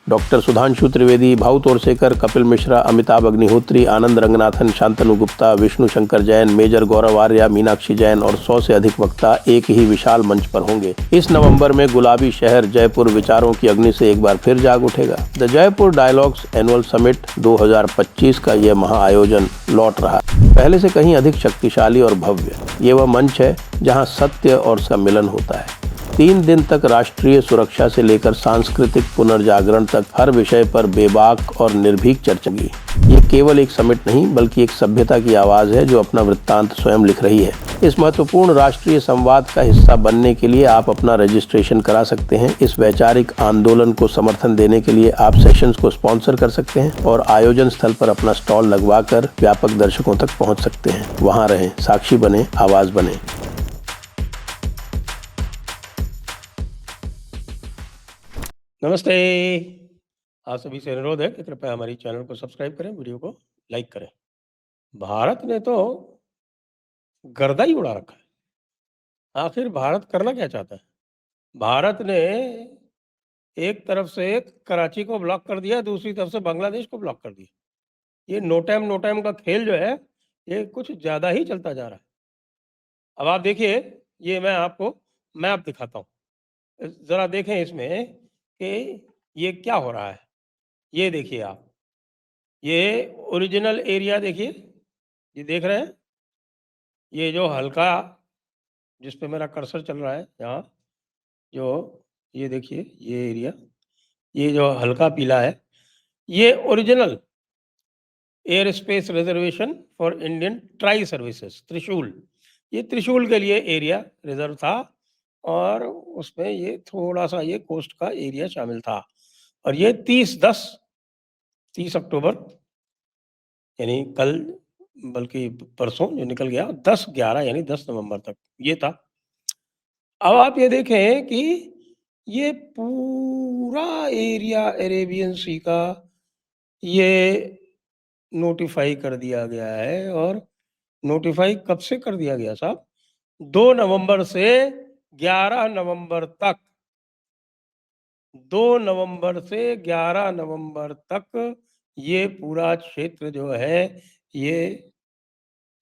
Doctor Sudhanshu Trivedi, Bhau Torsekar, Kapil Mishra, Amitabh Agnihotri, आनंद Ranganathan, Shantanu Gupta, Vishnu Shankar Jain, major गौरव आर्या, मीनाक्षी जैन और 100 से अधिक वक्ता एक ही विशाल मंच पर होंगे। इस नवंबर में गुलाबी शहर जयपुर विचारों की अग्नि से एक बार फिर जाग उठेगा। The Jaipur dialogues annual summit 2025 का यह महाआयोजन लौट रहा है, पहले से कहीं अधिक शक्तिशाली और भव्य। ये वह मंच है जहां सत्य और उसका मिलन होता है। 3 दिन तक राष्ट्रीय सुरक्षा से लेकर सांस्कृतिक पुनर्जागरण तक हर विषय पर बेबाक और निर्भीक चर्चा की। ये केवल एक समिट नहीं बल्कि एक सभ्यता की आवाज है जो अपना वृत्तांत स्वयं लिख रही है। इस महत्वपूर्ण राष्ट्रीय संवाद का हिस्सा बनने के लिए आप अपना रजिस्ट्रेशन करा सकते हैं। इस वैचारिक आंदोलन को समर्थन देने के लिए आप सेशंस को स्पॉन्सर कर सकते हैं और आयोजन स्थल पर अपना स्टॉल लगवाकर व्यापक दर्शकों तक पहुंच सकते हैं। वहां रहें, साक्षी बने, आवाज बने। नमस्ते। आप सभी से अनुरोध है कि कृपया हमारी चैनल को सब्सक्राइब करें, वीडियो को लाइक करें। भारत ने तो गर्दा ही उड़ा रखा है। आखिर भारत करना क्या चाहता है? भारत ने एक तरफ से कराची को ब्लॉक कर दिया, दूसरी तरफ से बांग्लादेश को ब्लॉक कर दिया। ये नो टाइम का खेल जो है, ये कुछ ज़्यादा ही चलता जा रहा है। अब आप देखिए, ये मैं आपको मैप दिखाता हूँ। ज़रा देखें इसमें कि ये क्या हो रहा है। ये देखिए आप, ये ओरिजिनल एरिया देखिए, ये देख रहे हैं? ये जो हल्का जिस पे मेरा कर्सर चल रहा है यहाँ, जो ये देखिए ये एरिया, ये जो हल्का पीला है, ये original air space reservation for Indian tri services त्रिशूल। ये त्रिशूल के लिए एरिया रिजर्व था और उसमें ये थोड़ा-सा ये कोस्ट का एरिया शामिल था। और ये 30 अक्टूबर यानी कल, बल्कि परसों जो निकल गया, 10-11 यानी 10 नवंबर तक ये था। अब आप ये देखें कि ये पूरा एरिया अरेबियन सी का ये नोटिफाई कर दिया गया है। और नोटिफाई कब से कर दिया गया साहब? 2 नवंबर से 11 नवंबर तक। 2 नवंबर से 11 नवंबर तक ये पूरा क्षेत्र जो है ये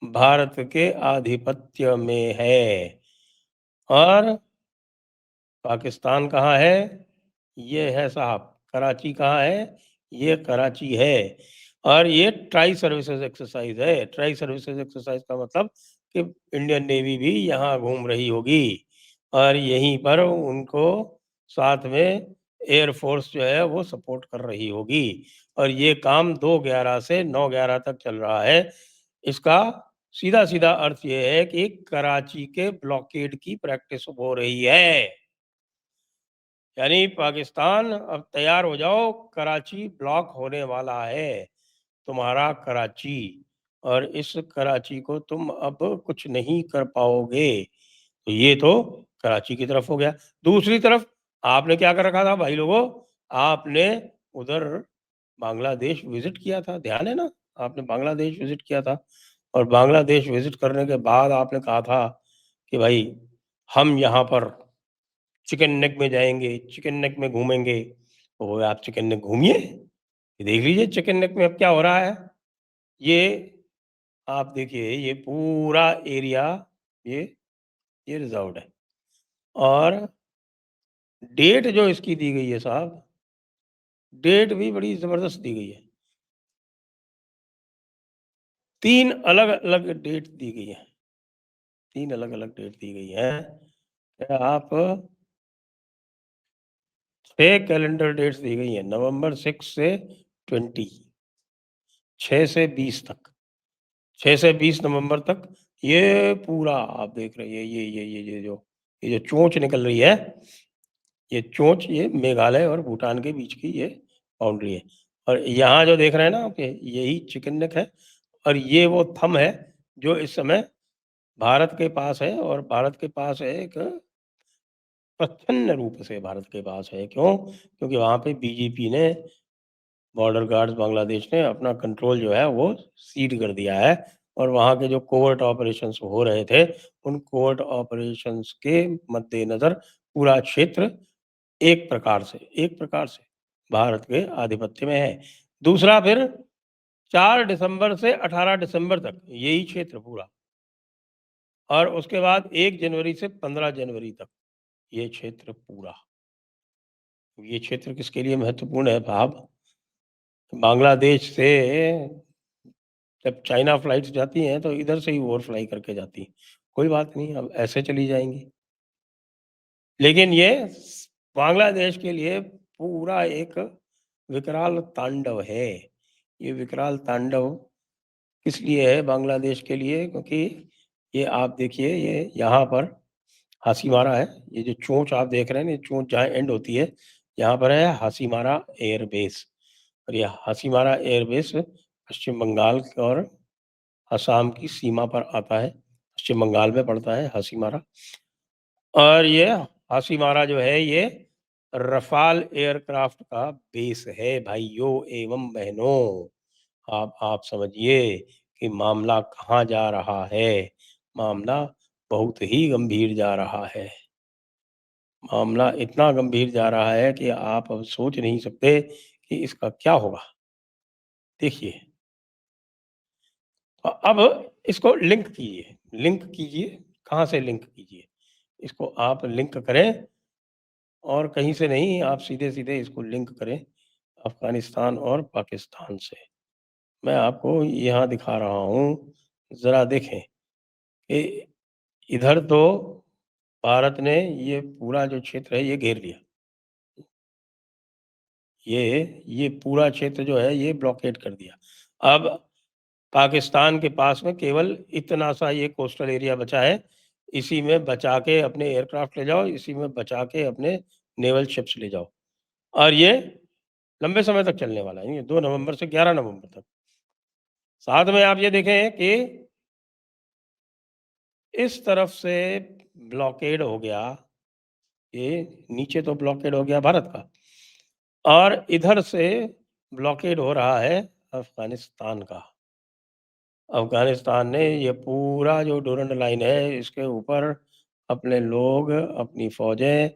भारत के आधिपत्य में है। और पाकिस्तान कहाँ है? ये है साहब। कराची कहाँ है? ये कराची है। और ये ट्राई सर्विसेज एक्सरसाइज है। ट्राई सर्विसेज एक्सरसाइज का मतलब कि इंडियन नेवी भी यहाँ घूम रही होगी और यहीं पर उनको साथ में एयरफोर्स जो है वो सपोर्ट कर रही होगी। और ये काम 2/11 से 9/11 तक चल रहा है। इसका सीधा-सीधा अर्थ ये है कि कराची के ब्लॉकेड की प्रैक्टिस हो रही है। यानी पाकिस्तान अब तैयार हो जाओ, कराची ब्लॉक होने वाला है, तुम्हारा कराची। और इस कराची को तुम अब कुछ नहीं कर पाओगे। तो ये तो कराची की तरफ हो गया। दूसरी तरफ आपने क्या कर रखा था भाई लोगों? आपने उधर बांग्लादेश विजिट किया था, ध्यान है ना? आपने बांग्लादेश विजिट किया था और बांग्लादेश विजिट करने के बाद आपने कहा था कि भाई हम यहाँ पर चिकन नेक में जाएँगे, चिकन नेक में घूमेंगे। तो आप चिकन नेक घूमिए। ये देख लीजिए चिकन नेक में अब क्या हो रहा है। ये आप देखिए, ये पूरा एरिया ये ये रिज़र्व्ड है। और डेट जो इसकी दी गई है साहब, डेट भी बड़ी ज़बरदस्त दी गई है। 3 अलग-अलग डेट दी गई है। 3 अलग-अलग डेट दी गई है। आप 6 कैलेंडर डेट्स दी गई हैं, नवंबर 6 से 20, 6 से 20 तक। 6 से 20 नवंबर तक ये पूरा आप देख रहे हैं, ये जो चोंच निकल रही है, ये चोंच ये मेघालय और भूटान के बीच की ये बाउंड्री है। और यहाँ जो देख रहे हैं ना आप, यही चिकन नेक है। और ये वो थंब है जो इस समय भारत के पास है। और भारत के पास है एक प्रच्छन्न रूप से भारत के पास है। क्यों? क्योंकि वहाँ पे बीजेपी ने, बॉर्डर गार्ड्स बांग्लादेश ने अपना कंट्रोल जो है वो सीड कर दिया है। और वहाँ के जो कोवर्ट ऑपरेशंस हो रहे थे, उन कोवर्ट ऑपरेशंस के मद्देनज़र पूरा क्षेत्र एक प्रकार से भारत के आधिपत्य में है। दूसरा फिर 4 दिसंबर से 18 दिसंबर तक यही क्षेत्र पूरा, और उसके बाद 1 जनवरी से 15 जनवरी तक ये क्षेत्र पूरा। ये क्षेत्र किसके लिए महत्वपूर्ण है साहब? बांग्लादेश से जब चाइना फ्लाइट्स जाती हैं तो इधर से ही ओवरफ्लाई करके जाती हैं। कोई बात नहीं, अब ऐसे चली जाएँगी। लेकिन ये बांग्लादेश के लिए पूरा एक विकराल तांडव है। ये विकराल तांडव किस लिए है बांग्लादेश के लिए? क्योंकि ये आप देखिए, ये यहाँ पर हासीमारा है। ये जो चोंच आप देख रहे हैं ना, ये चोंच जहाँ एंड होती है, यहाँ पर है हासीमारा एयर बेस। और ये हासीमारा एयर बेस पश्चिम बंगाल और असम की सीमा पर आता है। पश्चिम बंगाल में पड़ता है हासीमारा। और ये हासीमारा जो है, ये रफाल एयरक्राफ्ट का बेस है भाइयों एवं बहनों। आप समझिए कि मामला कहाँ जा रहा है। मामला बहुत ही गंभीर जा रहा है। मामला इतना गंभीर जा रहा है कि आप अब सोच नहीं सकते कि इसका क्या होगा। देखिए, अब इसको लिंक कीजिए। कहाँ से लिंक कीजिए? इसको आप लिंक करें, और कहीं से नहीं, आप सीधे-सीधे इसको लिंक करें अफ़गानिस्तान और पाकिस्तान से। मैं आपको यहाँ दिखा रहा हूँ, ज़रा देखें कि इधर तो भारत ने ये पूरा जो क्षेत्र है ये घेर लिया। ये पूरा क्षेत्र जो है ये ब्लॉकेड कर दिया। अब पाकिस्तान के पास में केवल इतना सा ये कोस्टल एरिया बचा है। इसी में बचा के अपने एयरक्राफ्ट ले जाओ, इसी में बचा के अपने नेवल शिप्स ले जाओ। और ये लंबे समय तक चलने वाला है। ये 2 नवंबर से 11 नवंबर तक। साथ में आप ये देखें कि इस तरफ से ब्लॉकेड हो गया, ये नीचे तो ब्लॉकेड हो गया भारत का, और इधर से ब्लॉकेड हो रहा है अफ़गानिस्तान का। अफ़गानिस्तान ने ये पूरा जो डोरंड लाइन है, इसके ऊपर अपने लोग, अपनी फ़ौजें,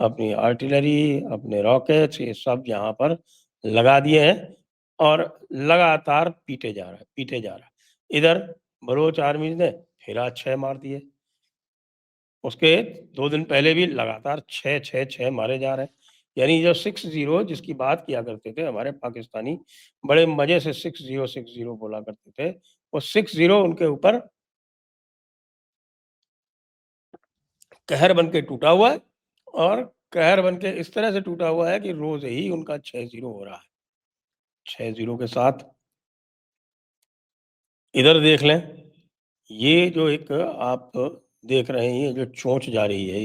अपनी आर्टिलरी, अपने रॉकेट्स, ये सब यहाँ पर लगा दिए हैं, और लगातार पीटे जा रहा है। इधर बलोच आर्मी ने फिर आज 6 मार दिए। उसके 2 दिन पहले भी लगातार 6, 6, 6 मारे जा रहे हैं। यानी जो 6-0 जिसकी बात किया करते थे हमारे पाकिस्तानी, बड़े मज़े से 6-0, 6-0 बोला करते थे। वो 6-0 उनके ऊपर कहर बन के टूटा हुआ है, और कहर बन के इस तरह से टूटा हुआ है कि रोज़ ही उनका 6-0 हो रहा है। 6-0 के साथ इधर देख लें, ये जो एक आप देख रहे हैं, ये जो चोंच जा रही है,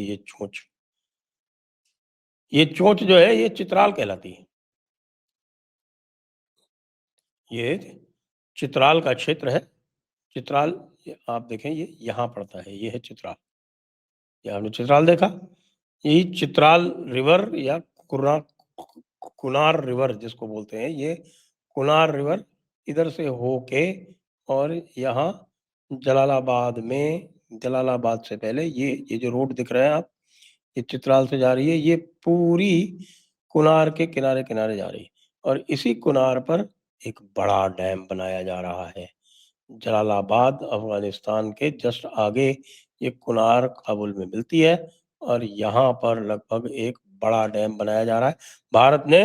ये चोंच जो है ये चित्राल कहलाती है। ये चित्राल का क्षेत्र है। चित्राल, ये आप देखें, ये यहाँ पड़ता है, ये है चित्राल। ये आपने चित्राल देखा? यही चित्राल रिवर या कुर्रा कुनार रिवर जिसको बोलते हैं, ये कुनार रिवर इधर से होके, और यहाँ जलालाबाद से पहले ये जो रोड दिख रहा है आप, ये चित्राल से जा रही है, ये पूरी कुनार के किनारे-किनारे जा रही है, और इसी कुनार पर एक बड़ा डैम बनाया जा रहा है। जलालाबाद अफ़गानिस्तान के जस्ट आगे ये कुनार काबुल में मिलती है, और यहाँ पर लगभग एक बड़ा डैम बनाया जा रहा है। भारत ने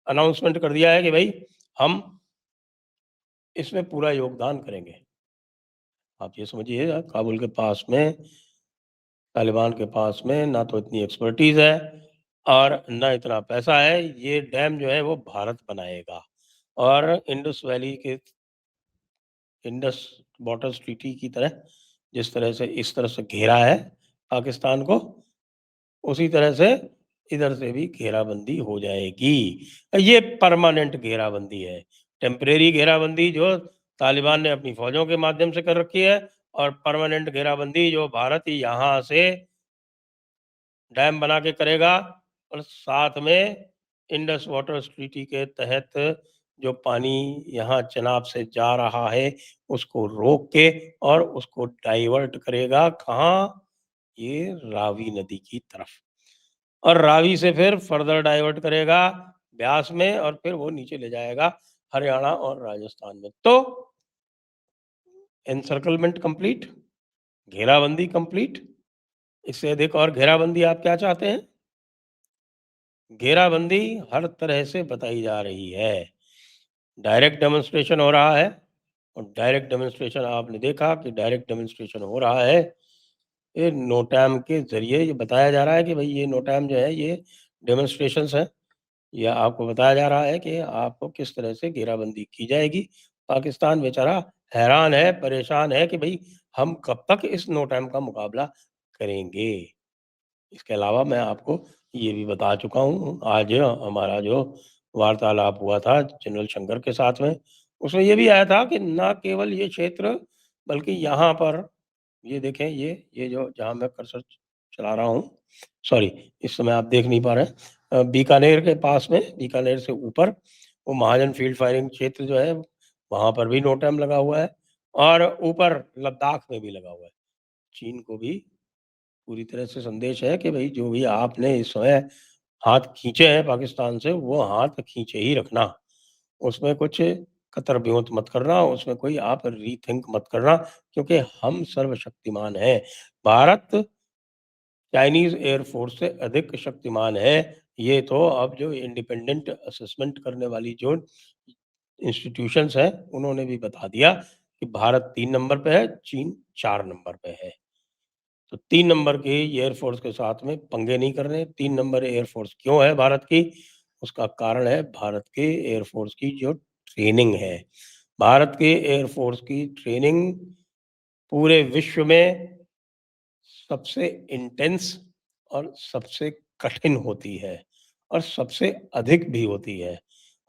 अनाउंसमेंट कर दिया है कि भई हम इसमें पूरा योगदान करेंगे। आप ये समझिए, काबुल के पास में, तालिबान के पास में ना तो इतनी एक्सपर्टीज़ है और ना इतना पैसा है। ये डैम जो है वो भारत बनाएगा, और इंडस वाटर्स ट्रीटी की तरह, जिस तरह से इस तरफ से घेरा है पाकिस्तान को, उसी तरह से इधर से भी घेराबंदी हो जाएगी। ये परमानेंट घेराबंदी है। टेम्परेरी घेराबंदी जो तालिबान ने अपनी फ़ौजों के माध्यम से कर रखी है, और परमानेंट घेराबंदी जो भारत यहाँ से डैम बना के करेगा, और साथ में इंडस वाटर्स ट्रीटी के तहत जो पानी यहाँ चेनाब से जा रहा है, उसको रोक के और उसको डाइवर्ट करेगा कहाँ? ये रावी नदी की तरफ, और रावी से फिर फर्दर डाइवर्ट करेगा ब्यास में और फिर वो नीचे ले जाएगा हरियाणा और राजस्थान में। तो एनसर्कलमेंट कंप्लीट, घेराबंदी कंप्लीट। इससे अधिक और घेराबंदी आप क्या चाहते हैं? घेराबंदी हर तरह से बताई जा रही है। डायरेक्ट डेमोन्स्ट्रेशन हो रहा है और डायरेक्ट डेमोन्स्ट्रेशन आपने देखा कि डायरेक्ट डेमोन्स्ट्रेशन हो रहा है। ये नोटैम के ज़रिए ये बताया जा रहा है कि भई ये नोटैम जो है ये डेमोन्स्ट्रेशंस हैं। ये आपको बताया जा रहा है कि आपको किस तरह से घेराबंदी की जाएगी। पाकिस्तान बेचारा हैरान है, परेशान है कि भई हम कब तक इस नोटैम का मुकाबला करेंगे। इसके अलावा मैं आपको ये भी बता चुका हूँ, आज हमारा जो वार्तालाप हुआ था जनरल शंकर के साथ में, उसमें ये भी आया था कि ना केवल ये क्षेत्र बल्कि यहाँ पर ये देखें ये जो जहाँ मैं कर्सर चला रहा हूँ, सॉरी इस समय आप देख नहीं पा रहे हैं। बीकानेर के पास में, बीकानेर से ऊपर वो महाजन फील्ड फायरिंग क्षेत्र जो है, वहाँ पर भी नोटैम लगा हुआ है और ऊपर लद्दाख में भी लगा हुआ है। चीन को भी पूरी तरह से संदेश है कि भई जो भी आपने इस समय हाथ खींचे हैं पाकिस्तान से, वो हाथ खींचे ही रखना। उसमें कुछ कतर-ब्योंत मत करना, उसमें कोई आप रीथिंक मत करना क्योंकि हम सर्वशक्तिमान हैं। भारत चाइनीज़ एयर फ़ोर्स से अधिक शक्तिमान है। ये तो अब जो इंडिपेंडेंट असेसमेंट करने वाली जो इंस्टीट्यूशंस हैं, उन्होंने भी बता दिया कि भारत 3 नंबर पे है, चीन 4 नंबर पे है। तो 3 नंबर की एयर फ़ोर्स के साथ में पंगे नहीं करने। 3 नंबर एयर फ़ोर्स क्यों है भारत की? उसका कारण है भारत के एयर फ़ोर्स की जो ट्रेनिंग है। भारत के एयर फ़ोर्स की ट्रेनिंग पूरे विश्व में सबसे इंटेंस और सबसे कठिन होती है और सबसे अधिक भी होती है।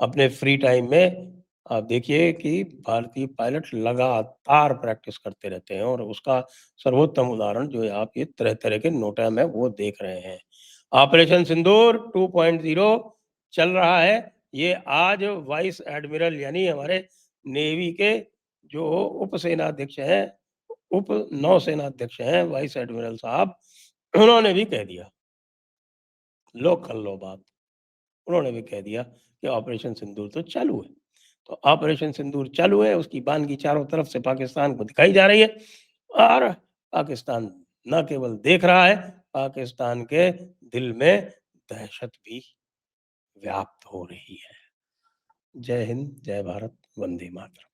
अपने फ्री टाइम में आप देखिए कि भारतीय पायलट लगातार प्रैक्टिस करते रहते हैं और उसका सर्वोत्तम उदाहरण जो है आप ये तरह-तरह के नोटैम है वो देख रहे हैं। ऑपरेशन सिंदूर 2.0 चल रहा है। ये आज वाइस एडमिरल यानी हमारे नेवी के जो उप सेनाध्यक्ष हैं, उप नौसेनाध्यक्ष हैं वाइस एडमिरल साहब, उन्होंने भी कह दिया, लो कर लो बात। उन्होंने भी कह दिया कि ऑपरेशन सिंदूर तो चालू है। तो ऑपरेशन सिंदूर चालू है, उसकी बानगी चारों तरफ से पाकिस्तान को दिखाई जा रही है और पाकिस्तान न केवल देख रहा है, पाकिस्तान के दिल में दहशत भी व्याप्त हो रही है। जय हिंद, जय भारत, वंदे मातरम।